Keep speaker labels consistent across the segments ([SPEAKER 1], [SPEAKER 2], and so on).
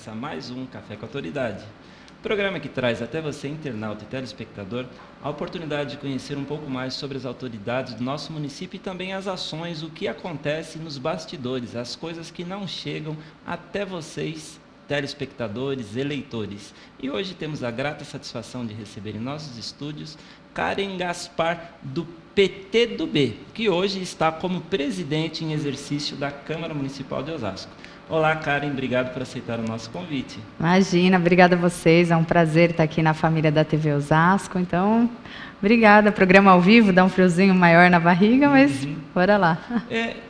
[SPEAKER 1] começa mais um Café com Autoridade. Programa que traz até você, internauta e telespectador, a oportunidade de conhecer um pouco mais sobre as autoridades do nosso município e também as ações, o que acontece nos bastidores, as coisas que não chegam até vocês, telespectadores, eleitores. E hoje temos a grata satisfação de receber em nossos estúdios Karen Gaspar, do PT do B, que hoje está como presidente em exercício da Câmara Municipal de Osasco. Olá, Karen, obrigado por aceitar o nosso convite.
[SPEAKER 2] Imagina, obrigada a vocês, é um prazer estar aqui na família da TV Osasco, então, obrigada. Programa ao vivo, dá um friozinho maior na barriga, mas bora lá.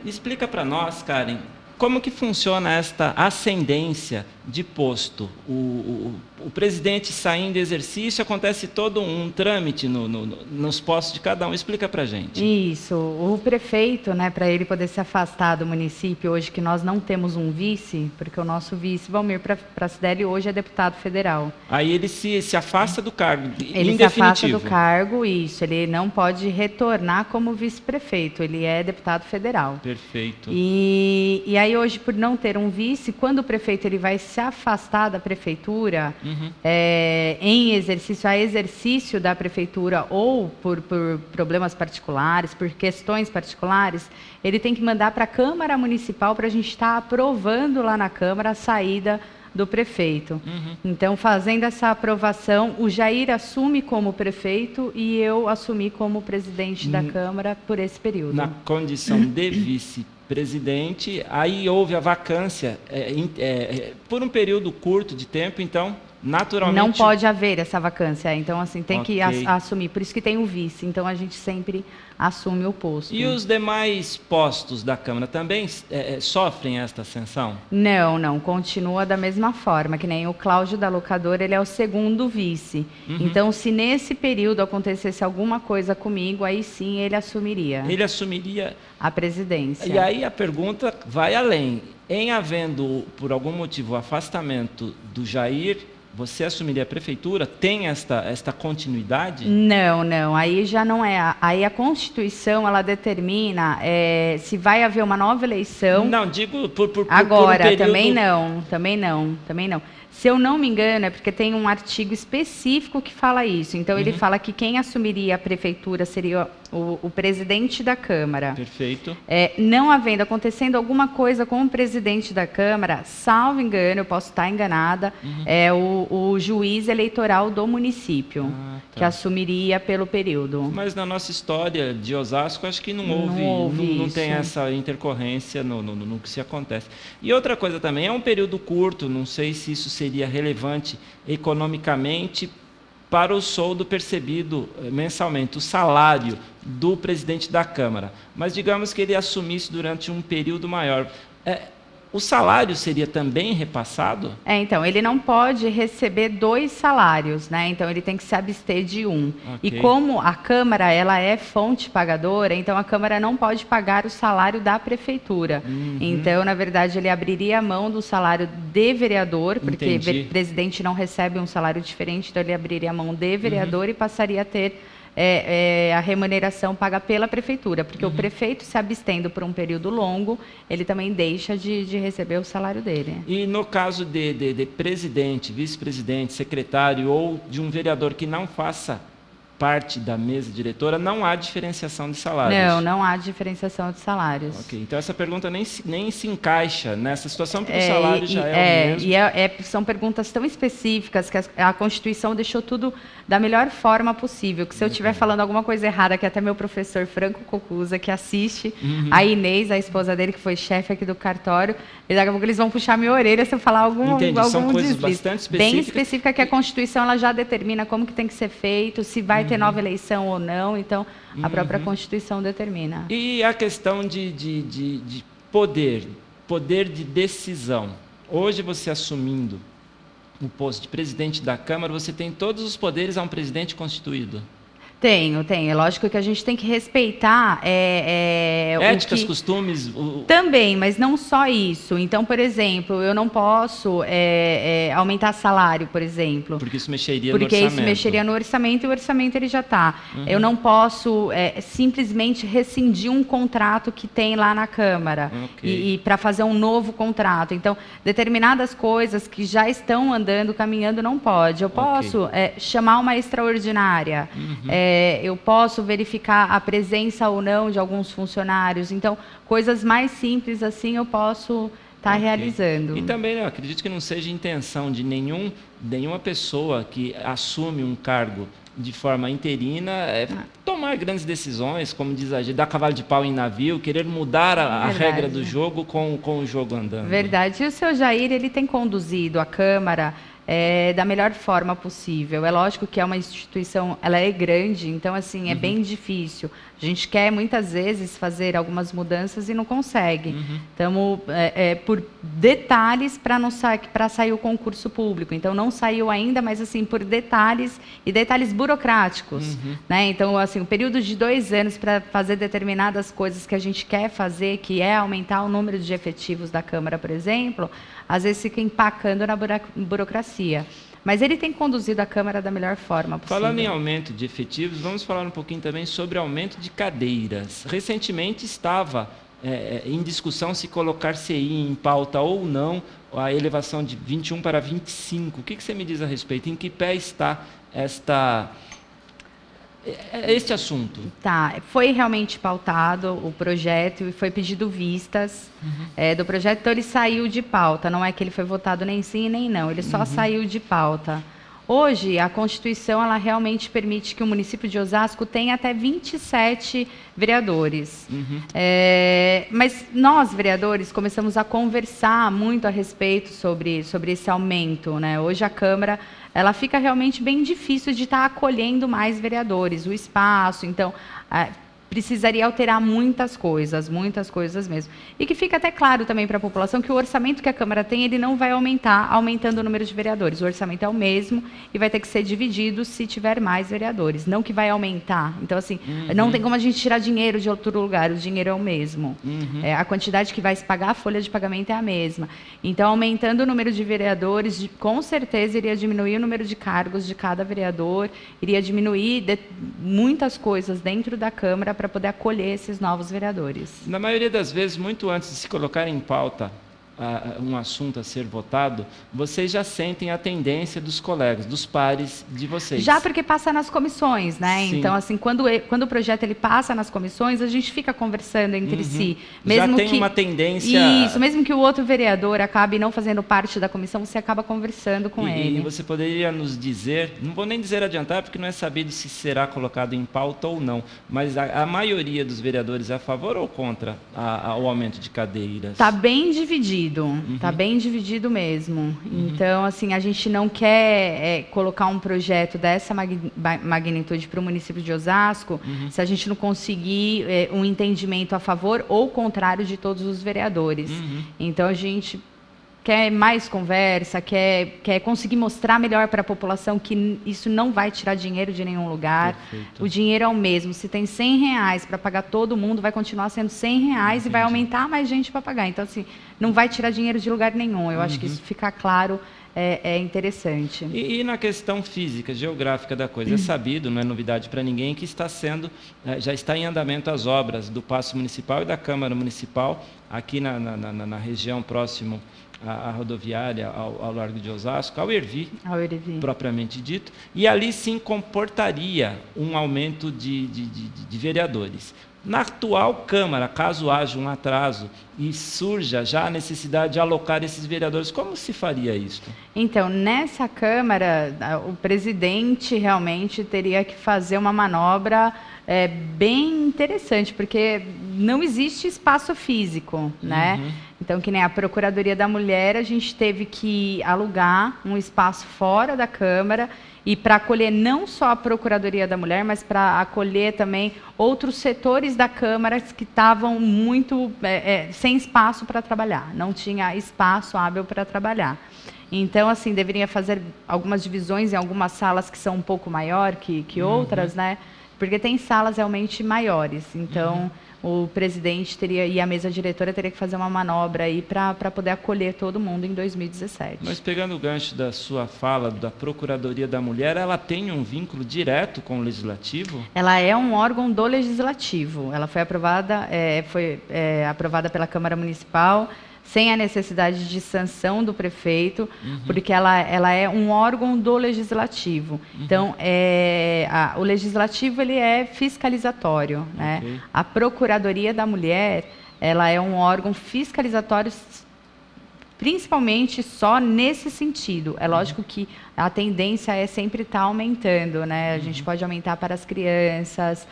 [SPEAKER 1] Explica para nós, Karen, como que funciona esta ascendência de posto? O presidente saindo de exercício, acontece todo um trâmite nos postos de cada um. Explica para a gente.
[SPEAKER 2] Isso, o prefeito, né, para ele poder se afastar do município, hoje que nós não temos um vice, porque o nosso vice, Valmir Pracidelli, hoje é deputado federal.
[SPEAKER 1] Aí ele se afasta do cargo,
[SPEAKER 2] ele se afasta do cargo, isso, ele não pode retornar como vice-prefeito, ele é deputado federal.
[SPEAKER 1] Perfeito.
[SPEAKER 2] E aí hoje, por não ter um vice, quando o prefeito ele vai se afastar da prefeitura, em exercício da prefeitura ou por problemas particulares, por questões particulares, ele tem que mandar para a Câmara Municipal para a gente estar aprovando lá na Câmara a saída do prefeito. Então, fazendo essa aprovação, o Jair assume como prefeito e eu assumi como presidente da Câmara por esse período.
[SPEAKER 1] Na condição de vice-presidente, aí houve a vacância por um período curto de tempo, então, naturalmente...
[SPEAKER 2] Não pode haver essa vacância, então, assim, tem que assumir. Por isso que tem o vice, então a gente sempre assume o posto.
[SPEAKER 1] E os demais postos da Câmara também sofrem esta ascensão?
[SPEAKER 2] Não, continua da mesma forma, que nem o Cláudio da Locadora, ele é o segundo vice. Então, se nesse período acontecesse alguma coisa comigo, aí sim ele assumiria.
[SPEAKER 1] Ele assumiria
[SPEAKER 2] a presidência.
[SPEAKER 1] E aí a pergunta vai além. Em havendo, por algum motivo, o afastamento do Jair, você assumiria a prefeitura? Tem esta continuidade?
[SPEAKER 2] Não. Aí já não é. Aí a Constituição, ela determina se vai haver uma nova eleição.
[SPEAKER 1] Não, digo por
[SPEAKER 2] agora,
[SPEAKER 1] por um período...
[SPEAKER 2] também não. Se eu não me engano, é porque tem um artigo específico que fala isso. Então, ele fala que quem assumiria a prefeitura seria o presidente da Câmara.
[SPEAKER 1] Perfeito.
[SPEAKER 2] Não acontecendo alguma coisa com o presidente da Câmara, salvo engano, eu posso estar enganada, é o juiz eleitoral do município, que assumiria pelo período.
[SPEAKER 1] Mas na nossa história de Osasco, acho que não tem essa intercorrência no que se acontece. E outra coisa também, é um período curto, não sei se isso seria relevante economicamente para o soldo percebido mensalmente, o salário do presidente da Câmara. Mas digamos que ele assumisse durante um período maior. O salário seria também repassado?
[SPEAKER 2] Então, ele não pode receber 2 salários, né? Então, ele tem que se abster de um. E como a Câmara, ela é fonte pagadora, então a Câmara não pode pagar o salário da prefeitura. Então, na verdade, ele abriria a mão do salário de vereador, porque o presidente não recebe um salário diferente, então ele abriria a mão de vereador e passaria a ter a remuneração paga pela prefeitura, porque o prefeito se abstendo por um período longo, ele também deixa de receber o salário dele.
[SPEAKER 1] E no caso de presidente, vice-presidente, secretário ou de um vereador que não faça parte da mesa diretora, não há diferenciação de salários?
[SPEAKER 2] Não há diferenciação de salários.
[SPEAKER 1] Então essa pergunta nem se encaixa nessa situação, porque o salário já é o mesmo.
[SPEAKER 2] São perguntas tão específicas que a Constituição deixou tudo da melhor forma possível, que se eu estiver falando alguma coisa errada, que até meu professor Franco Cocusa, que assiste, a Inês, a esposa dele, que foi chefe aqui do cartório, e daqui a pouco eles vão puxar minha orelha se eu falar algum
[SPEAKER 1] são coisas
[SPEAKER 2] deslize.
[SPEAKER 1] Bastante específicas.
[SPEAKER 2] Bem específica, que a Constituição ela já determina como que tem que ser feito, se vai ter nova eleição ou não, então a própria Constituição determina.
[SPEAKER 1] E a questão de poder de decisão. Hoje você assumindo o posto de presidente da Câmara, você tem todos os poderes a um presidente constituído?
[SPEAKER 2] Tenho. É lógico que a gente tem que respeitar...
[SPEAKER 1] éticas, costumes...
[SPEAKER 2] Também, mas não só isso. Então, por exemplo, eu não posso aumentar salário, por exemplo.
[SPEAKER 1] Porque isso mexeria no orçamento.
[SPEAKER 2] Porque isso mexeria no orçamento e o orçamento ele já está. Eu não posso simplesmente rescindir um contrato que tem lá na Câmara e para fazer um novo contrato. Então, determinadas coisas que já estão andando, caminhando, não pode. Eu posso chamar uma extraordinária. Eu posso verificar a presença ou não de alguns funcionários. Então, coisas mais simples assim eu posso estar realizando.
[SPEAKER 1] E também eu acredito que não seja intenção de nenhuma pessoa que assume um cargo de forma interina tomar grandes decisões, como diz a gente, dar cavalo de pau em navio, querer mudar a regra do jogo com o jogo andando.
[SPEAKER 2] Verdade. E o seu Jair, ele tem conduzido a Câmara da melhor forma possível. É lógico que é uma instituição, ela é grande, então assim, é bem difícil. A gente quer muitas vezes fazer algumas mudanças e não consegue. Estamos por detalhes para sair o concurso público. Então não saiu ainda, mas assim, por detalhes e detalhes burocráticos. Né? Então, assim, o período de 2 anos para fazer determinadas coisas que a gente quer fazer, que é aumentar o número de efetivos da Câmara, por exemplo, às vezes fica empacando na burocracia. Mas ele tem conduzido a Câmara da melhor forma possível.
[SPEAKER 1] Falando em aumento de efetivos, vamos falar um pouquinho também sobre aumento de cadeiras. Recentemente estava em discussão se colocar CI em pauta ou não, a elevação de 21 para 25. O que você me diz a respeito? Em que pé está este assunto?
[SPEAKER 2] Tá, foi realmente pautado o projeto e foi pedido vistas do projeto, então ele saiu de pauta, não é que ele foi votado nem sim nem não, ele só saiu de pauta. Hoje, a Constituição, ela realmente permite que o município de Osasco tenha até 27 vereadores. Mas nós, vereadores, começamos a conversar muito a respeito sobre esse aumento, né? Hoje a Câmara, ela fica realmente bem difícil de estar acolhendo mais vereadores, o espaço, então... precisaria alterar muitas coisas mesmo. E que fica até claro também para a população que o orçamento que a Câmara tem, ele não vai aumentar, aumentando o número de vereadores. O orçamento é o mesmo e vai ter que ser dividido se tiver mais vereadores, não que vai aumentar. Então, assim, não tem como a gente tirar dinheiro de outro lugar, o dinheiro é o mesmo. A quantidade que vai se pagar, a folha de pagamento é a mesma. Então, aumentando o número de vereadores, com certeza iria diminuir o número de cargos de cada vereador, iria diminuir muitas coisas dentro da Câmara para poder acolher esses novos vereadores.
[SPEAKER 1] Na maioria das vezes, muito antes de se colocar em pauta um assunto a ser votado, vocês já sentem a tendência dos colegas, dos pares de vocês.
[SPEAKER 2] Já porque passa nas comissões, né?
[SPEAKER 1] Sim.
[SPEAKER 2] Então, assim, quando o projeto ele passa nas comissões, a gente fica conversando entre si.
[SPEAKER 1] Mesmo já tem uma tendência...
[SPEAKER 2] Isso, mesmo que o outro vereador acabe não fazendo parte da comissão, você acaba conversando com ele.
[SPEAKER 1] E você poderia nos dizer, não vou nem dizer adiantar, porque não é sabido se será colocado em pauta ou não, mas a maioria dos vereadores é a favor ou contra o aumento de cadeiras?
[SPEAKER 2] Está bem dividido. Está bem dividido mesmo. Então, assim, a gente não quer colocar um projeto dessa magnitude para o município de Osasco se a gente não conseguir um entendimento a favor ou contrário de todos os vereadores. Então, a gente quer mais conversa, quer conseguir mostrar melhor para a população que isso não vai tirar dinheiro de nenhum lugar. Perfeito. O dinheiro é o mesmo. Se tem R$100 para pagar todo mundo, vai continuar sendo R$100 e vai aumentar mais gente para pagar. Então, assim, não vai tirar dinheiro de lugar nenhum. Eu acho que isso ficar claro é interessante.
[SPEAKER 1] E na questão física, geográfica da coisa, é sabido, não é novidade para ninguém, que já está em andamento as obras do Paço Municipal e da Câmara Municipal, aqui na região próximo à rodoviária, ao Largo de Osasco, ao Hervi, propriamente dito, e ali sim comportaria um aumento de vereadores. Na atual Câmara, caso haja um atraso e surja já a necessidade de alocar esses vereadores, como se faria isso?
[SPEAKER 2] Então, nessa Câmara, o presidente realmente teria que fazer uma manobra bem interessante, porque não existe espaço físico, né? Então, que nem a Procuradoria da Mulher, a gente teve que alugar um espaço fora da Câmara e para acolher não só a Procuradoria da Mulher, mas para acolher também outros setores da Câmara que estavam muito sem espaço para trabalhar, não tinha espaço hábil para trabalhar. Então, assim, deveria fazer algumas divisões em algumas salas que são um pouco maior que outras, né? porque tem salas realmente maiores, então o presidente teria e a mesa diretora teria que fazer uma manobra aí para poder acolher todo mundo em 2017.
[SPEAKER 1] Mas pegando o gancho da sua fala da Procuradoria da Mulher, ela tem um vínculo direto com o Legislativo?
[SPEAKER 2] Ela é um órgão do Legislativo. Ela foi aprovada pela Câmara Municipal sem a necessidade de sanção do prefeito, porque ela é um órgão do Legislativo. Então, o Legislativo ele é fiscalizatório, né?
[SPEAKER 1] Ok.
[SPEAKER 2] A Procuradoria da Mulher, ela é um órgão fiscalizatório principalmente só nesse sentido. É lógico que a tendência é sempre estar aumentando, né? A gente pode aumentar para as crianças,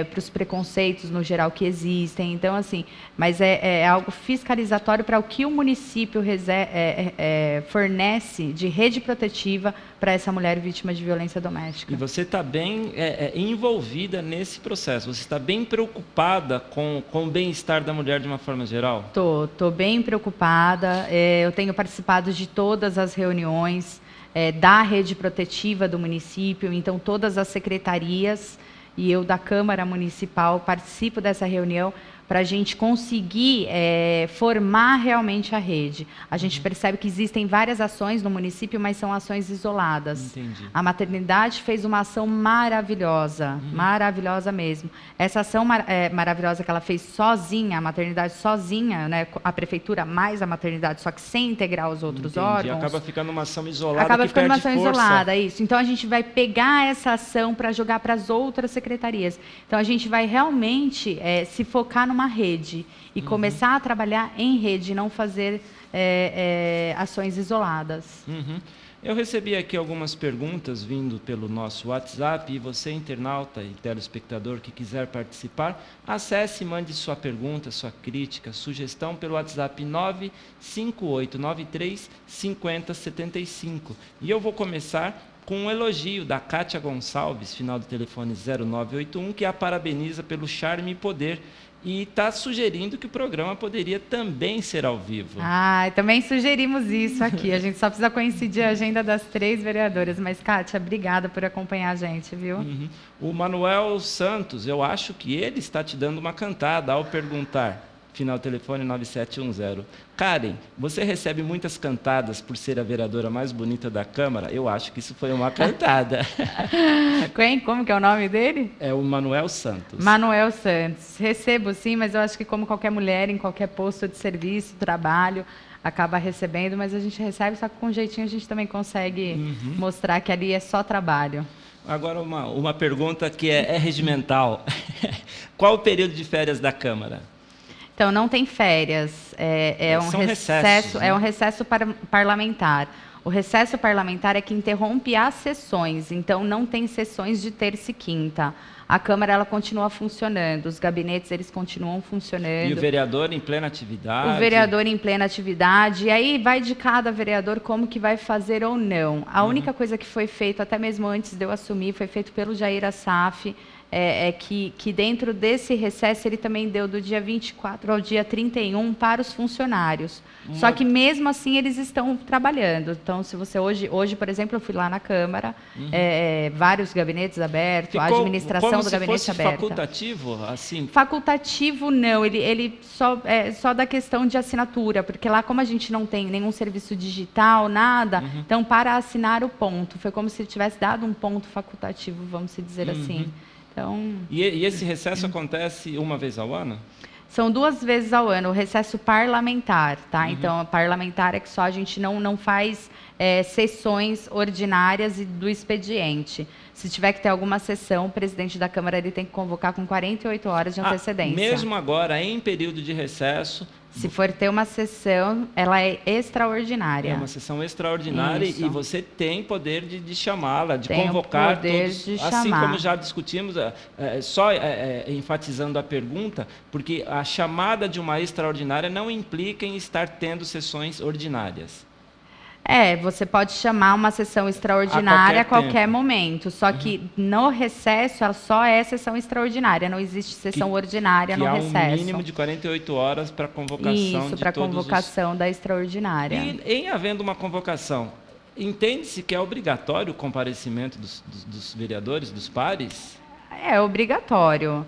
[SPEAKER 2] para os preconceitos no geral que existem. Então, assim, mas é algo fiscalizatório para o que o município fornece de rede protetiva para essa mulher vítima de violência doméstica.
[SPEAKER 1] E você está bem envolvida nesse processo, você está bem preocupada com o bem-estar da mulher de uma forma geral?
[SPEAKER 2] Tô bem preocupada. Eu tenho participado de todas as reuniões da rede protetiva do município, então todas as secretarias e eu da Câmara Municipal participo dessa reunião para a gente conseguir formar realmente a rede. A gente percebe que existem várias ações no município, mas são ações isoladas.
[SPEAKER 1] Entendi.
[SPEAKER 2] A maternidade fez uma ação maravilhosa, maravilhosa mesmo. Essa ação maravilhosa que ela fez sozinha, a maternidade sozinha, né, a prefeitura mais a maternidade, só que sem integrar os outros órgãos.
[SPEAKER 1] Acaba ficando uma ação isolada.
[SPEAKER 2] Acaba ficando uma ação
[SPEAKER 1] força.
[SPEAKER 2] isolada, isso. Então a gente vai pegar essa ação para jogar para as outras secretarias. Então a gente vai realmente se focar numa rede e começar a trabalhar em rede, não fazer ações isoladas.
[SPEAKER 1] Eu recebi aqui algumas perguntas vindo pelo nosso WhatsApp e você, internauta e telespectador que quiser participar, acesse e mande sua pergunta, sua crítica, sugestão pelo WhatsApp 95893 5075. E eu vou começar com um elogio da Kátia Gonçalves, final do telefone 0981, que a parabeniza pelo charme e poder e está sugerindo que o programa poderia também ser ao vivo.
[SPEAKER 2] Também sugerimos isso aqui. A gente só precisa coincidir a agenda das 3 vereadoras. Mas, Kátia, obrigada por acompanhar a gente, viu?
[SPEAKER 1] O Manuel Santos, eu acho que ele está te dando uma cantada ao perguntar. Final telefone 9710. Karen, você recebe muitas cantadas por ser a vereadora mais bonita da Câmara? Eu acho que isso foi uma cantada.
[SPEAKER 2] Como que é o nome dele?
[SPEAKER 1] É o Manuel Santos.
[SPEAKER 2] Manuel Santos. Recebo sim, mas eu acho que como qualquer mulher, em qualquer posto de serviço, trabalho, acaba recebendo, mas a gente recebe, só que com um jeitinho a gente também consegue mostrar que ali é só trabalho.
[SPEAKER 1] Agora uma pergunta que é regimental. Qual o período de férias da Câmara?
[SPEAKER 2] Então, não tem férias,
[SPEAKER 1] São recessos, né?
[SPEAKER 2] É um recesso parlamentar. O recesso parlamentar é que interrompe as sessões, então não tem sessões de terça e quinta. A Câmara ela continua funcionando, os gabinetes eles continuam funcionando.
[SPEAKER 1] E o vereador em plena atividade?
[SPEAKER 2] O vereador em plena atividade, e aí vai de cada vereador como que vai fazer ou não. A única coisa que foi feito, até mesmo antes de eu assumir, foi feito pelo Jair Assaf, que dentro desse recesso ele também deu do dia 24 ao dia 31 para os funcionários. Só que mesmo assim eles estão trabalhando. Então, se você hoje, por exemplo, eu fui lá na Câmara, vários gabinetes abertos, a administração do gabinete aberta.
[SPEAKER 1] Facultativo, assim?
[SPEAKER 2] Facultativo não, ele só da questão de assinatura, porque lá como a gente não tem nenhum serviço digital, nada, então para assinar o ponto, foi como se tivesse dado um ponto facultativo, vamos dizer assim. Então,
[SPEAKER 1] e esse recesso acontece uma vez ao ano?
[SPEAKER 2] São 2 vezes ao ano, o recesso parlamentar, tá? Então, parlamentar é que só a gente não faz sessões ordinárias do expediente. Se tiver que ter alguma sessão, o presidente da Câmara ele tem que convocar com 48 horas de antecedência.
[SPEAKER 1] Mesmo agora, em período de recesso...
[SPEAKER 2] Se for ter uma sessão, ela é extraordinária.
[SPEAKER 1] É uma sessão extraordinária. Isso. E você tem poder de chamá-la, de
[SPEAKER 2] tem
[SPEAKER 1] convocar
[SPEAKER 2] poder
[SPEAKER 1] todos.
[SPEAKER 2] De
[SPEAKER 1] assim
[SPEAKER 2] chamar.
[SPEAKER 1] como já discutimos, só enfatizando a pergunta, porque a chamada de uma extraordinária não implica em estar tendo sessões ordinárias.
[SPEAKER 2] Você pode chamar uma sessão extraordinária a qualquer momento, só que no recesso ela só é sessão extraordinária, não existe sessão ordinária no recesso.
[SPEAKER 1] Há um mínimo de 48 horas para convocação de todos os...
[SPEAKER 2] Isso, para convocação da extraordinária.
[SPEAKER 1] E em havendo uma convocação, entende-se que é obrigatório o comparecimento dos vereadores, dos pares?
[SPEAKER 2] É obrigatório.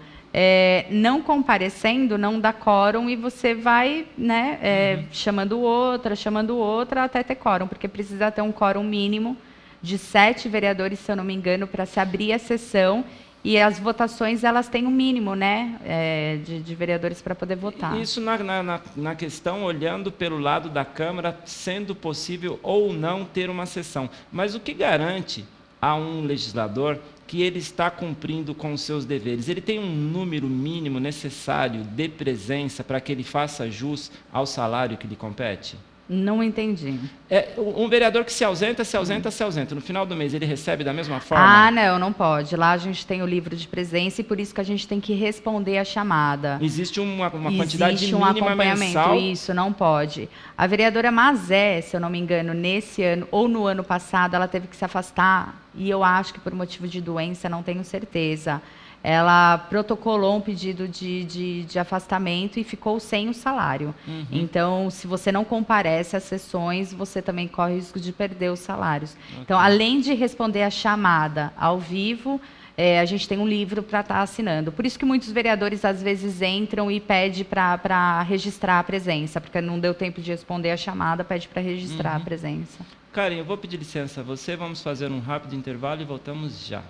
[SPEAKER 2] Não comparecendo, não dá quórum e você vai, né, chamando outra até ter quórum, porque precisa ter um quórum mínimo de 7 vereadores, se eu não me engano, para se abrir a sessão. E as votações, elas têm um mínimo, né, de vereadores para poder votar.
[SPEAKER 1] Isso na questão, olhando pelo lado da Câmara, sendo possível ou não ter uma sessão. Mas o que garante a um legislador que ele está cumprindo com os seus deveres? Ele tem um número mínimo necessário de presença para que ele faça jus ao salário que lhe compete?
[SPEAKER 2] Não entendi.
[SPEAKER 1] Um vereador que se ausenta. No final do mês, ele recebe da mesma forma?
[SPEAKER 2] Não pode. Lá a gente tem o livro de presença e por isso que a gente tem que responder a chamada.
[SPEAKER 1] Existe uma quantidade mínima
[SPEAKER 2] acompanhamento,
[SPEAKER 1] mensal?
[SPEAKER 2] Isso, não pode. A vereadora Mazé, se eu não me engano, nesse ano ou no ano passado, ela teve que se afastar e eu acho que por motivo de doença, não tenho certeza. Ela protocolou um pedido de afastamento e ficou sem o salário. Então, se você não comparece às sessões, você também corre o risco de perder os salários. Okay. Então, além de responder a chamada ao vivo, a gente tem um livro para estar assinando. Por isso que muitos vereadores, às vezes, entram e pedem para registrar a presença, porque não deu tempo de responder a chamada, pede para registrar a presença.
[SPEAKER 1] Karen, eu vou pedir licença a você, vamos fazer um rápido intervalo e voltamos já.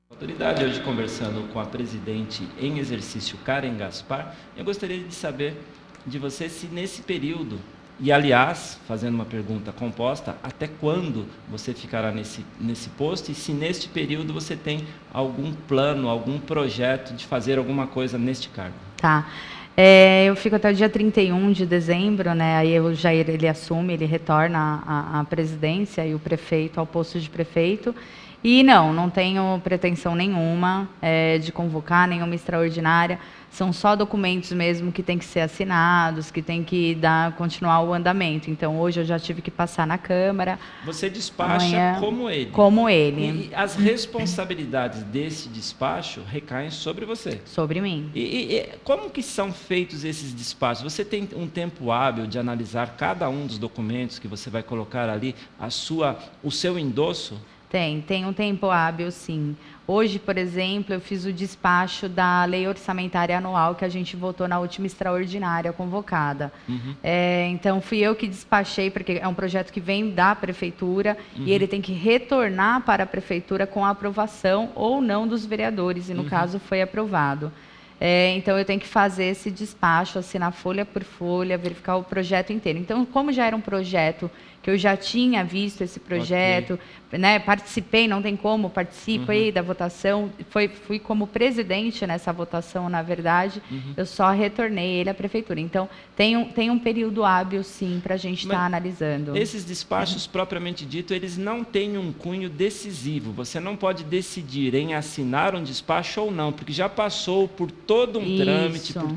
[SPEAKER 1] Autoridade, hoje conversando com a presidente em exercício, Karen Gaspar, eu gostaria de saber de você se nesse período, e aliás, fazendo uma pergunta composta, até quando você ficará nesse posto e se neste período você tem algum plano, algum projeto de fazer alguma coisa neste cargo?
[SPEAKER 2] Tá. Eu fico até o dia 31 de dezembro, né? Aí o Jair, ele assume, ele retorna à presidência e o prefeito ao posto de prefeito. E não tenho pretensão nenhuma de convocar nenhuma extraordinária. São só documentos mesmo que têm que ser assinados, que tem que continuar o andamento. Então, hoje eu já tive que passar na Câmara.
[SPEAKER 1] Você despacha como ele?
[SPEAKER 2] Como ele.
[SPEAKER 1] E as responsabilidades desse despacho recaem sobre você?
[SPEAKER 2] Sobre mim.
[SPEAKER 1] E como que são feitos esses despachos? Você tem um tempo hábil de analisar cada um dos documentos que você vai colocar ali, o seu endosso?
[SPEAKER 2] Tem um tempo hábil, sim. Hoje, por exemplo, eu fiz o despacho da lei orçamentária anual que a gente votou na última extraordinária convocada. Então, fui eu que despachei, porque é um projeto que vem da prefeitura e ele tem que retornar para a prefeitura com a aprovação ou não dos vereadores, e no caso foi aprovado. Então, eu tenho que fazer esse despacho, assinar folha por folha, verificar o projeto inteiro. Então, como já era um projeto que eu já tinha visto esse projeto, né, participei, não tem como, participei da votação, fui como presidente nessa votação, na verdade, eu só retornei ele à prefeitura. Então, tem um período hábil, sim, para a gente estar analisando.
[SPEAKER 1] Esses despachos, propriamente dito, eles não têm um cunho decisivo. Você não pode decidir em assinar um despacho ou não, porque já passou por todo um trâmite, por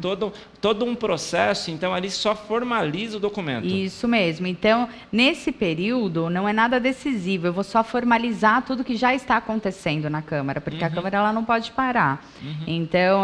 [SPEAKER 1] todo um processo, então ali só formaliza o documento.
[SPEAKER 2] Isso mesmo. Então, nesse período, não é nada decisivo, eu vou só formalizar tudo que já está acontecendo na Câmara, porque a Câmara ela não pode parar. Então,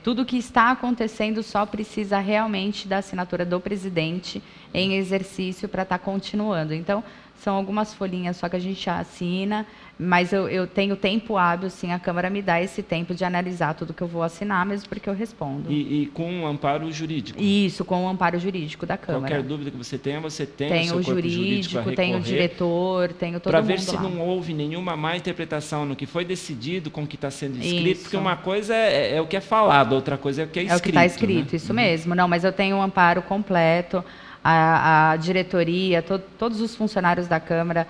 [SPEAKER 2] tudo que está acontecendo só precisa realmente da assinatura do presidente em exercício para estar continuando. Então, são algumas folhinhas só que a gente assina, mas eu tenho tempo hábil, sim, a Câmara me dá esse tempo de analisar tudo que eu vou assinar, mesmo porque eu respondo.
[SPEAKER 1] E com um amparo jurídico?
[SPEAKER 2] Isso, com o amparo jurídico da Câmara.
[SPEAKER 1] Qualquer dúvida que você tenha, você tem
[SPEAKER 2] o
[SPEAKER 1] seu corpo jurídico,
[SPEAKER 2] tem o diretor, tem todo mundo
[SPEAKER 1] para ver se
[SPEAKER 2] lá.
[SPEAKER 1] não houve nenhuma má interpretação no que foi decidido, com o que está sendo escrito, porque uma coisa é o que é falado, outra coisa é o que é escrito.
[SPEAKER 2] É o que está escrito, né? Isso mesmo. Não, mas eu tenho um amparo completo. A diretoria, todos os funcionários da Câmara,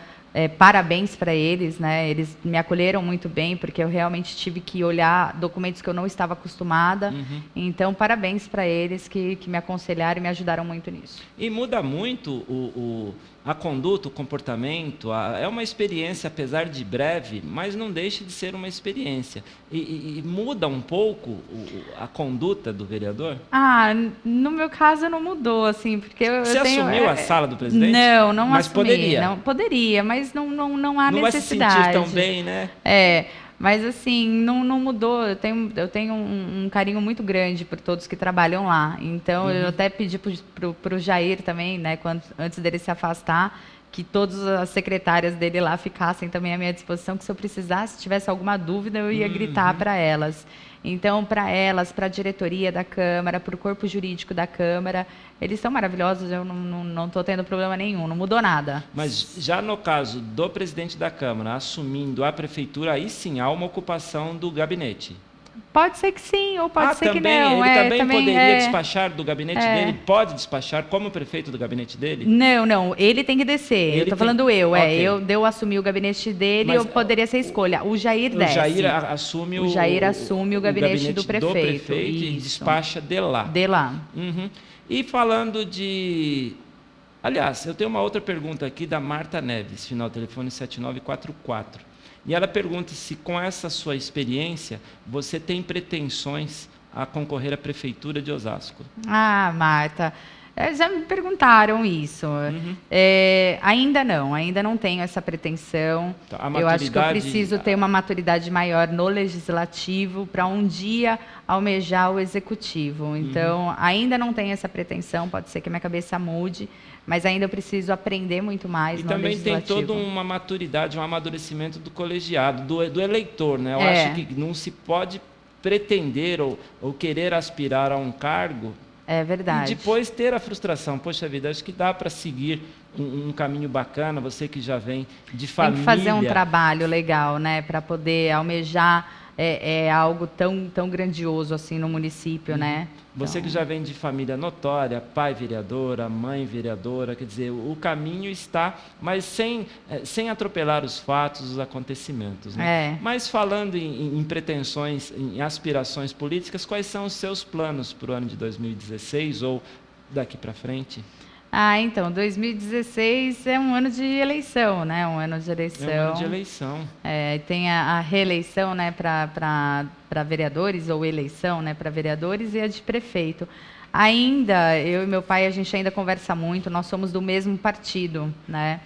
[SPEAKER 2] parabéns para eles, né? Eles me acolheram muito bem, porque eu realmente tive que olhar documentos que eu não estava acostumada. Então, parabéns para eles que me aconselharam e me ajudaram muito nisso.
[SPEAKER 1] E muda muito a conduta, o comportamento, é uma experiência, apesar de breve, mas não deixa de ser uma experiência. E muda um pouco a conduta do vereador?
[SPEAKER 2] No meu caso não mudou, assim, porque
[SPEAKER 1] Você assumiu a sala do presidente?
[SPEAKER 2] Não
[SPEAKER 1] mas
[SPEAKER 2] assumi.
[SPEAKER 1] Poderia?
[SPEAKER 2] Não, poderia, mas não há necessidade.
[SPEAKER 1] Não vai se sentir tão bem, né?
[SPEAKER 2] Mas, assim, não mudou. Eu tenho um carinho muito grande por todos que trabalham lá. Então, eu até pedi para o Jair também, né, antes dele se afastar, que todas as secretárias dele lá ficassem também à minha disposição, que se eu precisasse, se tivesse alguma dúvida, eu ia gritar para elas. Então, para elas, para a diretoria da Câmara, para o corpo jurídico da Câmara, eles são maravilhosos, eu não estou tendo problema nenhum, não mudou nada.
[SPEAKER 1] Mas já no caso do presidente da Câmara assumindo a prefeitura, aí sim há uma ocupação do gabinete.
[SPEAKER 2] Pode ser que sim, ou pode ser
[SPEAKER 1] também,
[SPEAKER 2] que não.
[SPEAKER 1] Ele também poderia despachar do gabinete dele? Pode despachar como prefeito do gabinete dele?
[SPEAKER 2] Não, ele tem que descer. Eu estou falando okay. Eu assumi o gabinete dele, eu poderia ser escolha. O Jair desce.
[SPEAKER 1] O Jair assume
[SPEAKER 2] o gabinete do prefeito
[SPEAKER 1] e despacha de lá.
[SPEAKER 2] De lá.
[SPEAKER 1] E falando de... Aliás, eu tenho uma outra pergunta aqui da Marta Neves, final telefone 7944. E ela pergunta se, com essa sua experiência, você tem pretensões a concorrer à Prefeitura de Osasco.
[SPEAKER 2] Ah, Marta, já me perguntaram isso. Ainda não tenho essa pretensão. Então, eu acho que eu preciso ter uma maturidade maior no legislativo para um dia almejar o executivo. Então, ainda não tenho essa pretensão, pode ser que a minha cabeça mude, mas ainda eu preciso aprender muito mais no legislativo.
[SPEAKER 1] E também tem toda uma maturidade, um amadurecimento do colegiado, do eleitor, né? Eu acho que não se pode pretender ou querer aspirar a um cargo.
[SPEAKER 2] É verdade.
[SPEAKER 1] E depois ter a frustração. Poxa vida, acho que dá para seguir um caminho bacana, você que já vem de família.
[SPEAKER 2] Tem que fazer um trabalho legal, né? Para poder almejar algo tão grandioso assim no município, né?
[SPEAKER 1] Você que já vem de família notória, pai vereadora, mãe vereadora, quer dizer, o caminho está, mas sem atropelar os fatos, os acontecimentos. Né? Mas falando em pretensões, em aspirações políticas, quais são os seus planos para o ano de 2016 ou daqui para frente?
[SPEAKER 2] Então, 2016 é um ano de eleição, né? Um ano de eleição.
[SPEAKER 1] É um ano de eleição.
[SPEAKER 2] Tem a reeleição, né, para vereadores, ou eleição, né, para vereadores, e a de prefeito. Ainda, eu e meu pai, a gente ainda conversa muito, nós somos do mesmo partido, né?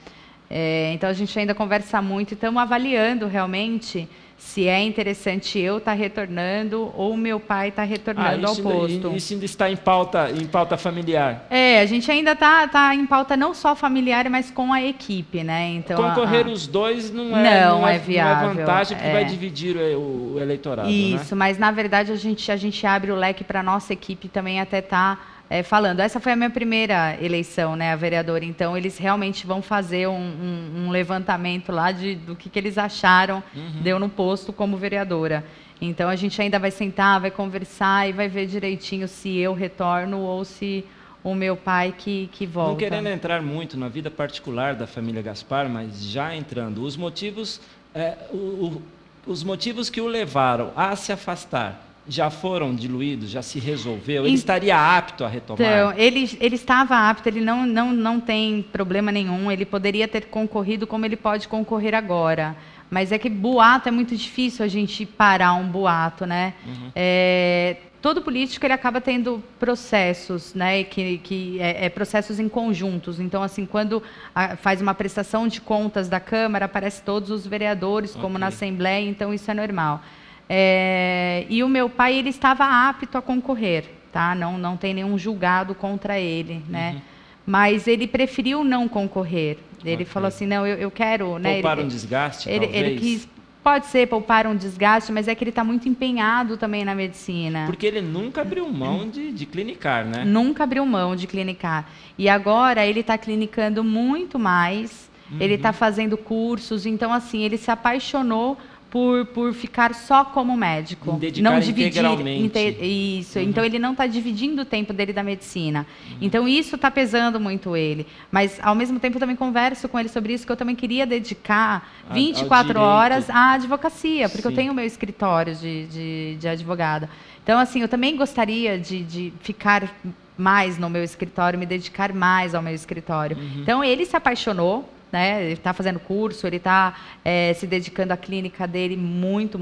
[SPEAKER 2] Então, a gente ainda conversa muito e estamos avaliando realmente se é interessante eu estar retornando ou meu pai estar retornando ao posto.
[SPEAKER 1] Isso ainda está em pauta familiar.
[SPEAKER 2] A gente ainda está em pauta não só familiar, mas com a equipe, né? Então,
[SPEAKER 1] concorrer os dois não é viável. Não é vantagem, porque vai dividir o eleitorado.
[SPEAKER 2] Isso,
[SPEAKER 1] né?
[SPEAKER 2] Mas na verdade a gente abre o leque para a nossa equipe também até estar falando. Essa foi a minha primeira eleição, né, a vereadora. Então, eles realmente vão fazer um levantamento lá do que eles acharam de eu no posto como vereadora. Então, a gente ainda vai sentar, vai conversar e vai ver direitinho se eu retorno ou se o meu pai que volta.
[SPEAKER 1] Não querendo entrar muito na vida particular da família Gaspar, mas já entrando, os motivos que o levaram a se afastar já foram diluídos, já se resolveu? Ele estaria apto a retomar?
[SPEAKER 2] Então, ele estava apto, ele não tem problema nenhum, ele poderia ter concorrido como ele pode concorrer agora. Mas é que boato é muito difícil a gente parar um boato, né? Todo político ele acaba tendo processos, né? Processos em conjuntos. Então, assim, quando faz uma prestação de contas da Câmara, aparece todos os vereadores, como na Assembleia, então isso é normal. E o meu pai, ele estava apto a concorrer, tá? Não tem nenhum julgado contra ele, né? Mas ele preferiu não concorrer. Ele falou assim, não, eu quero...
[SPEAKER 1] Poupar um desgaste, talvez?
[SPEAKER 2] Ele quis, pode ser, poupar um desgaste, mas é que ele está muito empenhado também na medicina.
[SPEAKER 1] Porque ele nunca abriu mão de clinicar, né?
[SPEAKER 2] Nunca abriu mão de clinicar. E agora ele está clinicando muito mais, ele está fazendo cursos, então, assim, ele se apaixonou por ficar só como médico.
[SPEAKER 1] Não dividir integralmente.
[SPEAKER 2] Isso. Então, ele não está dividindo o tempo dele da medicina. Então, isso está pesando muito ele. Mas, ao mesmo tempo, eu também converso com ele sobre isso, que eu também queria dedicar 24 horas à advocacia, porque eu tenho o meu escritório de advogada. Então, assim, eu também gostaria de ficar mais no meu escritório, me dedicar mais ao meu escritório. Então, ele se apaixonou, né? Ele está fazendo curso, ele está se dedicando à clínica dele muito.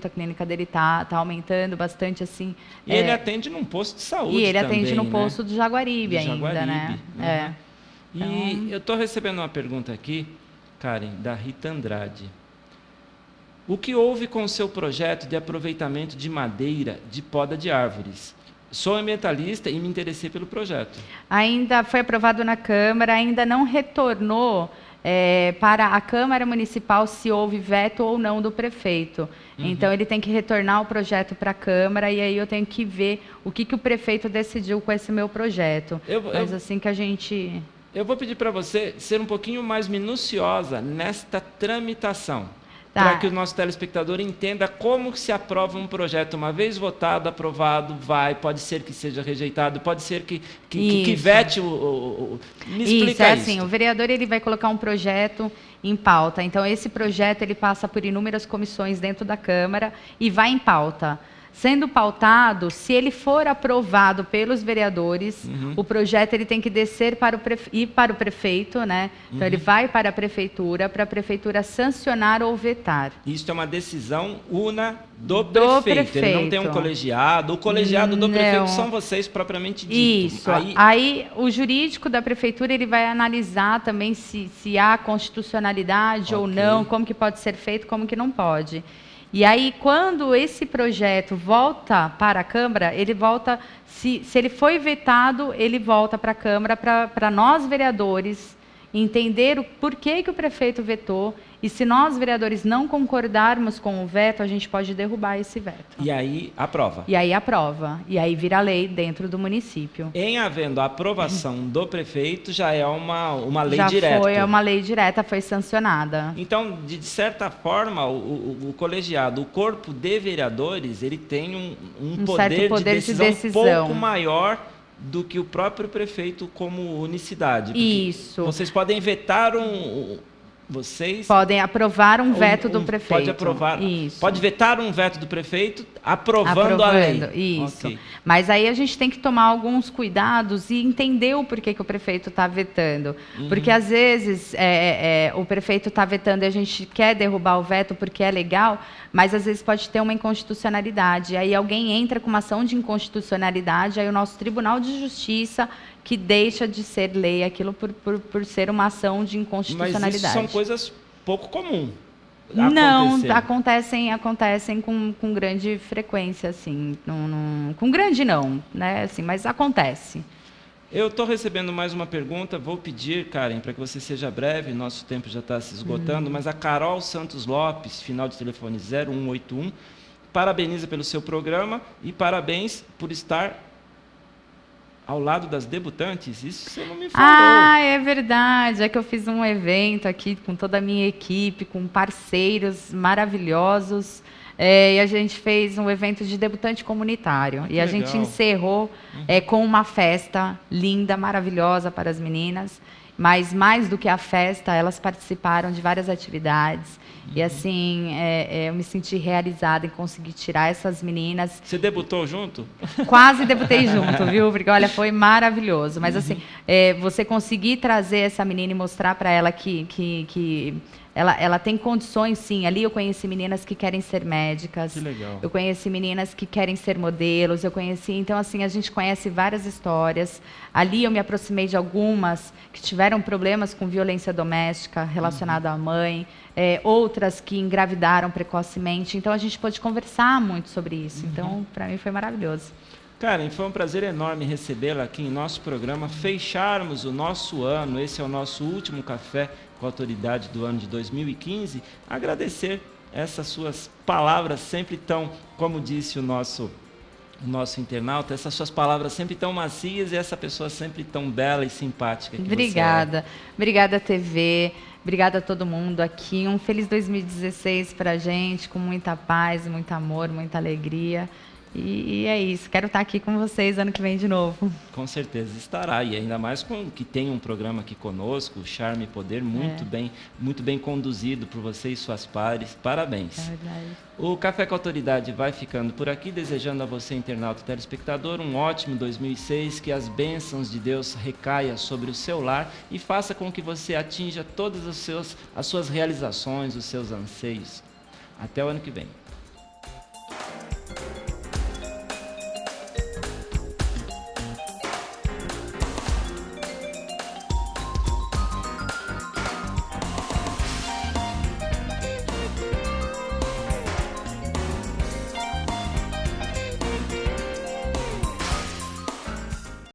[SPEAKER 2] A clínica dele está aumentando bastante, assim.
[SPEAKER 1] E ele atende num posto de saúde também,
[SPEAKER 2] E ele atende no posto do Jaguaribe ainda, né?
[SPEAKER 1] E eu estou recebendo uma pergunta aqui, Karen, da Rita Andrade. O que houve com o seu projeto de aproveitamento de madeira de poda de árvores? Sou ambientalista e me interessei pelo projeto.
[SPEAKER 2] Ainda foi aprovado na Câmara, ainda não retornou para a Câmara Municipal se houve veto ou não do prefeito. Então, ele tem que retornar o projeto para a Câmara e aí eu tenho que ver o que o prefeito decidiu com esse meu projeto. Mas assim que a gente...
[SPEAKER 1] Eu vou pedir para você ser um pouquinho mais minuciosa nesta tramitação.
[SPEAKER 2] Tá.
[SPEAKER 1] Para que o nosso telespectador entenda como se aprova um projeto. Uma vez votado, aprovado, pode ser que seja rejeitado, pode ser que vete Me explica
[SPEAKER 2] isso. É assim, o vereador ele vai colocar um projeto em pauta. Então, esse projeto ele passa por inúmeras comissões dentro da Câmara e vai em pauta. Sendo pautado, se ele for aprovado pelos vereadores, o projeto ele tem que descer ir para o prefeito, né? Então, ele vai para a prefeitura sancionar ou vetar.
[SPEAKER 1] Isso é uma decisão do prefeito. Ele não tem um colegiado. O colegiado do prefeito são vocês propriamente dito.
[SPEAKER 2] Isso. Aí o jurídico da prefeitura ele vai analisar também se há constitucionalidade ou não, como que pode ser feito, como que não pode. E aí, quando esse projeto volta para a Câmara, ele volta, se ele foi vetado, ele volta para a Câmara, para nós, vereadores, entender o porquê que o prefeito vetou, e se nós, vereadores, não concordarmos com o veto, a gente pode derrubar esse veto.
[SPEAKER 1] E aí, aprova.
[SPEAKER 2] E aí, aprova. E aí, vira lei dentro do município.
[SPEAKER 1] Em havendo a aprovação do prefeito, já é uma lei direta.
[SPEAKER 2] Já foi uma lei direta, foi sancionada.
[SPEAKER 1] Então, de certa forma, o colegiado, o corpo de vereadores, ele tem um poder de decisão um pouco maior do que o próprio prefeito como unicidade.
[SPEAKER 2] Isso.
[SPEAKER 1] Vocês podem vetar Vocês
[SPEAKER 2] podem aprovar um veto do prefeito.
[SPEAKER 1] Pode aprovar.
[SPEAKER 2] Isso.
[SPEAKER 1] Pode vetar um veto do prefeito aprovando a lei.
[SPEAKER 2] Isso. Okay. Mas aí a gente tem que tomar alguns cuidados e entender o porquê que o prefeito está vetando. Porque às vezes o prefeito está vetando e a gente quer derrubar o veto porque é legal, mas às vezes pode ter uma inconstitucionalidade. Aí alguém entra com uma ação de inconstitucionalidade, aí o nosso Tribunal de Justiça que deixa de ser lei aquilo por ser uma ação de inconstitucionalidade.
[SPEAKER 1] Mas isso são coisas pouco comuns.
[SPEAKER 2] Não, acontecem com grande frequência, assim. Com grande não, né? Assim, mas acontece.
[SPEAKER 1] Eu estou recebendo mais uma pergunta, vou pedir, Karen, para que você seja breve, nosso tempo já está se esgotando, mas a Carol Santos Lopes, final de telefone 0181, parabeniza pelo seu programa e parabéns por estar ao lado das debutantes. Isso você não me falou.
[SPEAKER 2] Ah, é verdade. É que eu fiz um evento aqui com toda a minha equipe, com parceiros maravilhosos. E a gente fez um evento de debutante comunitário. E a gente encerrou com uma festa linda, maravilhosa para as meninas. Mas mais do que a festa, elas participaram de várias atividades. E assim, eu me senti realizada em conseguir tirar essas meninas.
[SPEAKER 1] Você debutou junto?
[SPEAKER 2] Quase debutei junto, viu? Porque, olha, foi maravilhoso. Mas assim, você conseguir trazer essa menina e mostrar para ela que ela tem condições, sim. Ali eu conheci meninas que querem ser médicas.
[SPEAKER 1] Que legal.
[SPEAKER 2] Eu conheci meninas que querem ser modelos. Então, assim, a gente conhece várias histórias. Ali eu me aproximei de algumas que tiveram problemas com violência doméstica relacionada à mãe. Outras que engravidaram precocemente. Então, a gente pôde conversar muito sobre isso. Então, para mim, foi maravilhoso.
[SPEAKER 1] Karen, foi um prazer enorme recebê-la aqui em nosso programa, fecharmos o nosso ano, esse é o nosso último café com a autoridade do ano de 2015, agradecer essas suas palavras sempre tão, como disse o nosso internauta, essas suas palavras sempre tão macias e essa pessoa sempre tão bela e simpática que
[SPEAKER 2] Obrigada.
[SPEAKER 1] Você é.
[SPEAKER 2] Obrigada, TV. Obrigada a todo mundo aqui. Um feliz 2016 para a gente, com muita paz, muito amor, muita alegria. E é isso, quero estar aqui com vocês ano que vem de novo.
[SPEAKER 1] Com certeza estará, e ainda mais com que tem um programa aqui conosco, o Charme e Poder, muito bem conduzido por você e suas pares. Parabéns.
[SPEAKER 2] É verdade.
[SPEAKER 1] O Café com Autoridade vai ficando por aqui, desejando a você, internauta e telespectador, um ótimo 2006, que as bênçãos de Deus recaia sobre o seu lar e faça com que você atinja todas as suas realizações, os seus anseios. Até o ano que vem.